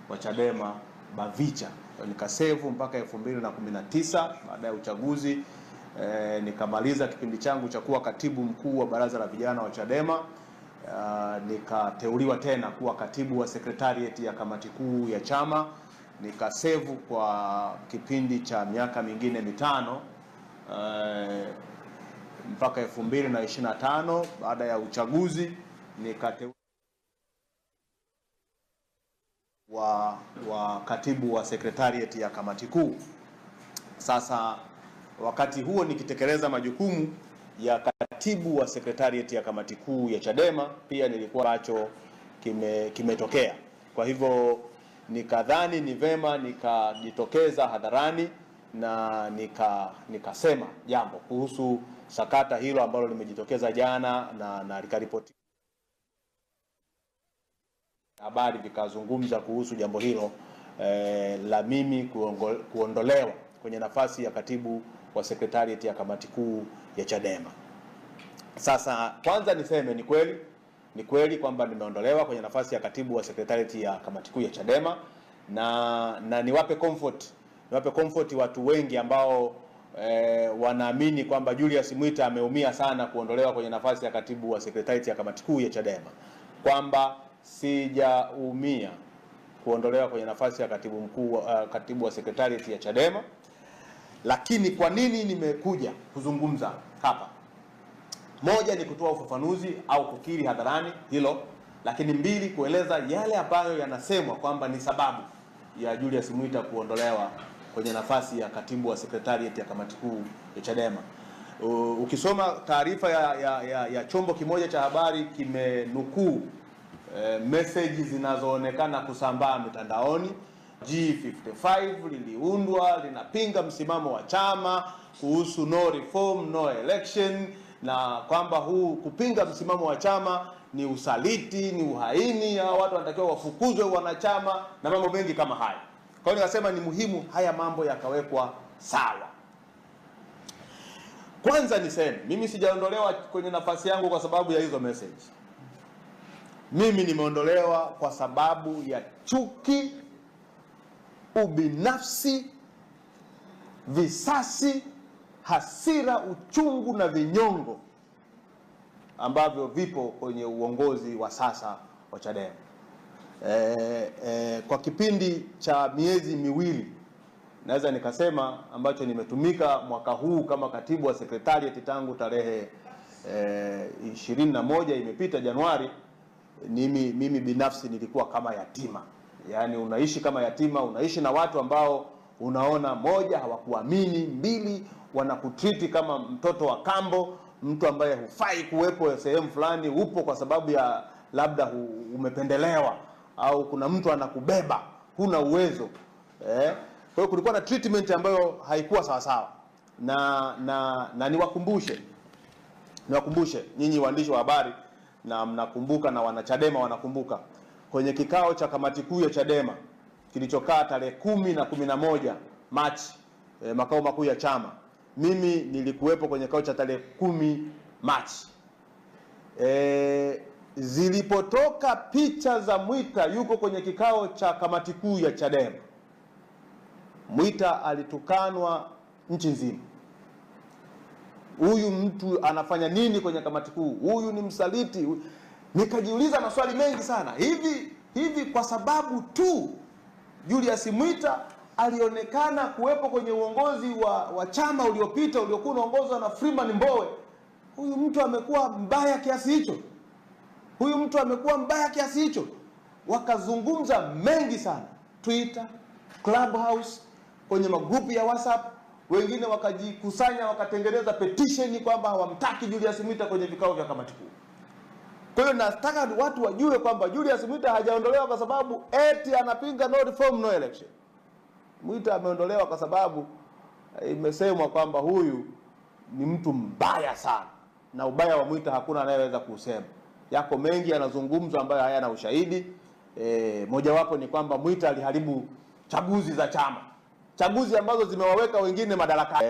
wa Chadema Bavicha. Nikasevu mpaka 2019 baada ya uchaguzi. Nikamaliza kipindi changu cha kuwa katibu mkuu wa baraza la vijana wa Chadema. Nikateuliwa tena kuwa katibu wa secretariat ya kamati kuu ya chama. Nikasevu kwa kipindi cha miaka mingine mitano mpaka 2025. Baada ya uchaguzi nikateuliwa wa katibu wa secretariat ya kamati kuu. Sasa wakati huo nikitekeleza majukumu ya katibu wa secretariat ya kamati kuu ya Chadema, pia nilikuwa ambacho kimetokea. Kwa hivyo nikadhani ni vema nikajitokeza hadharani na nikasema jambo kuhusu sakata hilo ambalo limejitokeza jana na likaripoti habari vikazungumza kuhusu jambo hilo la mimi kuondolewa kwenye nafasi ya katibu wa secretariat ya kamati kuu ya Chadema. Sasa kwanza niseme ni kweli kwamba nimeondolewa kwenye nafasi ya katibu wa secretariat ya kamati kuu ya Chadema, na niwape comfort watu wengi ambao wanaamini kwamba Julius Mwita ameumia sana kuondolewa kwenye nafasi ya katibu wa secretariat ya kamati kuu ya Chadema, kwamba sijaumia kuondolewa kwenye nafasi ya katibu wa secretariat ya Chadema. Lakini kwa nini nimekuja kuzungumza hapa? Moja ni kutoa ufafanuzi au kukiri hadharani hilo, lakini mbili kueleza yale ambayo yanasemwa kwamba ni sababu ya Julius Mwita kuondolewa kwenye nafasi ya katibu wa secretariat ya kamati kuu ya Chadema. Ukisoma taarifa ya chombo kimoja cha habari kimenukuu message zinazoonekana kusambaa mitandaoni. G55 liliundwa linapinga msimamo wa chama kuhusu no reform no election, na kwamba huu kupinga msimamo wa chama ni usaliti, ni uhaini, au watu wanatakiwa wafukuzwe wanachama na mambo mengi kama haya. Kwa hiyo nikasema ni muhimu haya mambo yakawekwa sawa. Kwanza niseme mimi sijaondolewa kwenye nafasi yangu kwa sababu ya hizo message. Mimi nimeondolewa kwa sababu ya chuki, ubinafsi, visasi, hasira, uchungu na vinyongo ambavyo vipo kwenye uongozi wa sasa wa Chadema. Kwa kipindi cha miezi miwili naweza nikasema ambacho nimetumika mwaka huu kama katibu wa secretariat tangu tarehe 21 imepita Januari, mimi binafsi nilikuwa kama yatima. Yaani unaishi kama yatima, unaishi na watu ambao unaona moja hawakuamini, mbili wanakutreat kama mtoto wa kambo, mtu ambaye hufai kuwepo sehemu fulani, upo kwa sababu ya labda umependelewa au kuna mtu anakubeba, huna uwezo. Kwa hiyo kulikuwa na treatment ambayo haikuwa sawa sawa. Na niwakumbushe nyinyi waandishi wa habari, na mnakumbuka na wanachadema wanakumbuka, kwenye kikao cha kamati kuu ya Chadema kilichokaa tarehe 10 na 11 Machi makao makuu ya chama, mimi nilikuwepo kwenye kikao cha tarehe 10 Machi. Zilipotoka picha za Mwita yuko kwenye kikao cha kamati kuu ya Chadema, Mwita alitukanwa nchi nzima. Huyu mtu anafanya nini kwenye kamati kuu? Huyu ni msaliti. Nikajiuliza maswali mengi sana. Hivi kwa sababu tu Julius Mwita alionekana kuwepo kwenye uongozi wa chama uliopita uliokuwa unaongozwa na Freeman Mbowe, huyu mtu amekuwa mbaya kiasi hicho? Wakazungumza mengi sana Twitter, Clubhouse, kwenye magrupu ya WhatsApp. Wengine wakajikusanya wakatengeneza petition kwamba hawamtaki Julius Mwita kwenye vikao vya kamati kuu. Kwa hiyo nataka watu wajue kwamba Julius Mwita hajaondolewa kwa sababu eti anapinga no reform no election. Mwita ameondolewa kwa sababu imesemwa kwamba huyu ni mtu mbaya sana, na ubaya wa Mwita hakuna anayeweza kusema. Yako mengi yanazungumzwa ambayo hayana ushahidi. Mojawapo ni kwamba Mwita aliharibu chaguzi za chama, chaguzi ambazo zimewaweka wengine madarakani.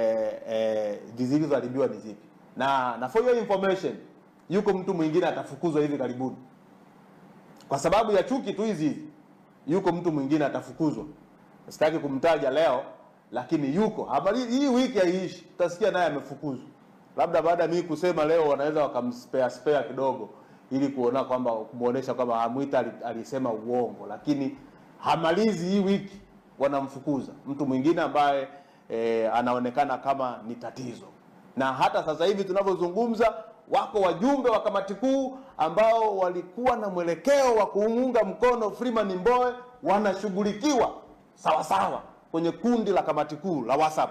Zilizoharibiwa ni zipi? Na for your information, yuko mtu mwingine atafukuzwa hivi karibuni kwa sababu ya chuki tu hizi. yuko mtu mwingine atafukuzwa. Sitaki kumtaja leo, lakini yuko. Habari hii wiki haiishi, utasikia naye amefukuzwa. Labda baada ya mimi kusema leo wanaweza wakamspare kidogo ili kuona kwamba kumuonesha kwamba Hamwita alisema uongo, lakini hamalizi hii wiki wanamfukuza mtu mwingine ambaye anaonekana kama ni tatizo. Na hata sasa hivi tunavyozungumza wako wajumbe wa kamati kuu ambao walikuwa na mwelekeo wa kuunga mkono Freeman Mbowe wanashughulikiwa sawa sawa kwenye kundi la kamati kuu la WhatsApp.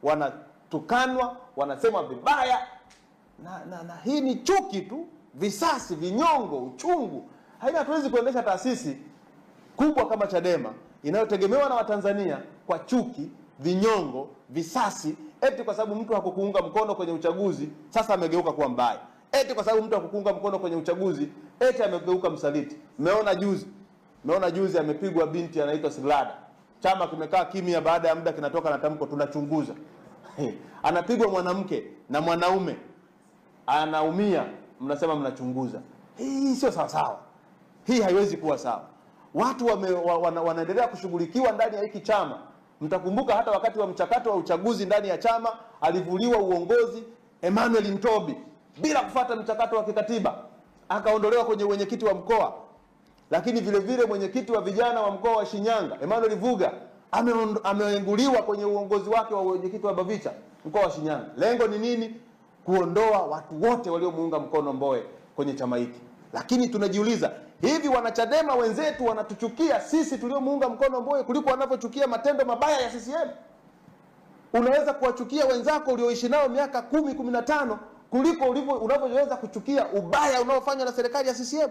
Wanatukanwa, wanasema vibaya na hii ni chuki tu, visasi, vinyongo, uchungu. Hatuwezi kuendesha taasisi kubwa kama Chadema inayotegemewa na Watanzania kwa chuki, vinyongo, visasi, eti kwa sababu mtu hakukuunga mkono kwenye uchaguzi sasa amegeuka kuwa mbaya. Eti kwa sababu mtu hakukuunga mkono kwenye uchaguzi eti amegeuka msaliti. Meona juzi amepigwa binti anaitwa Siglada. Chama kimekaa kimya, baada ya muda kinatoka na tamko tunachunguza. Anapigwa mwanamke na mwanaume anaumia, mnasema mnachunguza. Hii sio sawa sawa. Hii haiwezi kuwa sawa. Watu wanaendelea kushughulikiwa ndani ya hiki chama. Mtakumbuka hata wakati wa mchakato wa uchaguzi ndani ya chama alivuliwa uongozi Emmanuel Ntobi bila kufuata mchakato wa kikatiba, akaondolewa kwenye mwenyekiti wa mkoa. Lakini vile vile mwenyekiti wa vijana wa mkoa wa Shinyanga Emmanuel Vuga ameenguliwa kwenye uongozi wake wa mwenyekiti wa Bavicha mkoa wa Shinyanga. Lengo ni nini? Kuondoa watu wote waliomuunga mkono Mbowe kwenye chama hiki. Lakini tunajiuliza, hivi wanachadema wenzetu wanatuchukia sisi tuliomuunga mkono Mbowe kuliko wanavyochukia matendo mabaya ya CCM? Unaweza kuwachukia wenzako ulioishi nao miaka 10, 15 kuliko unavyoweza kuchukia ubaya unaofanywa na serikali ya CCM?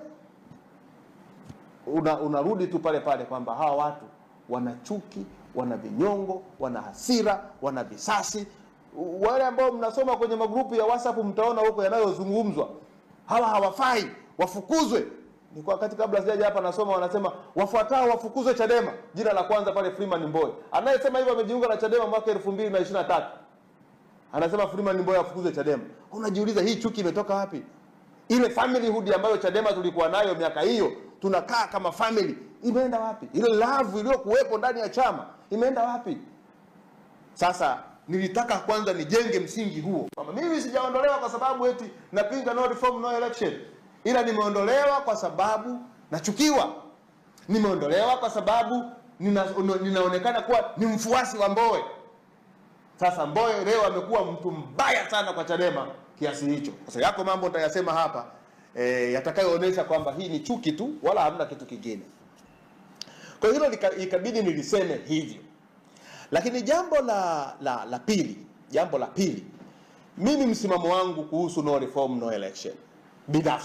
Unarudi tu pale pale kwamba hawa watu wana chuki, wana vinyongo, wana hasira, wana visasi. Wale ambao mnasoma kwenye magrupu ya WhatsApp mtaona huko yanayozungumzwa. Hawa hawafai, wafukuzwe. Ni kwa wakati kabla sijaja hapa nasoma wanasema wafuatao wafukuzwe Chadema. Jina la kwanza pale Freeman Mbowe. Anayesema hivyo amejiunga na Chadema mwaka 2023. Anasema Freeman Mbowe afukuzwe Chadema. Unajiuliza hii chuki imetoka wapi? Ile familyhood ambayo Chadema tulikuwa nayo miaka hiyo, tunakaa kama family, imeenda wapi? Ile love iliyokuwepo ndani ya chama imeenda wapi? Sasa nilitaka kwanza nijenge msingi huo. Mimi sijaondolewa kwa sababu eti napinga no reform no election. Ila nimeondolewa kwa sababu nachukiwa. Nimeondolewa kwa sababu ninaonekana kuwa ni mfuasi wa Mbowe. Sasa Mbowe leo amekuwa mtu mbaya sana kwa Chadema kiasi hicho. Sasa yako mambo nitayasema hapa yatakayoonyesha kwamba hii ni chuki tu wala hamna kitu kingine. Kwa hilo ikabidi niliseme hivyo. Lakini jambo la pili, mimi msimamo wangu kuhusu no reform no election binafsi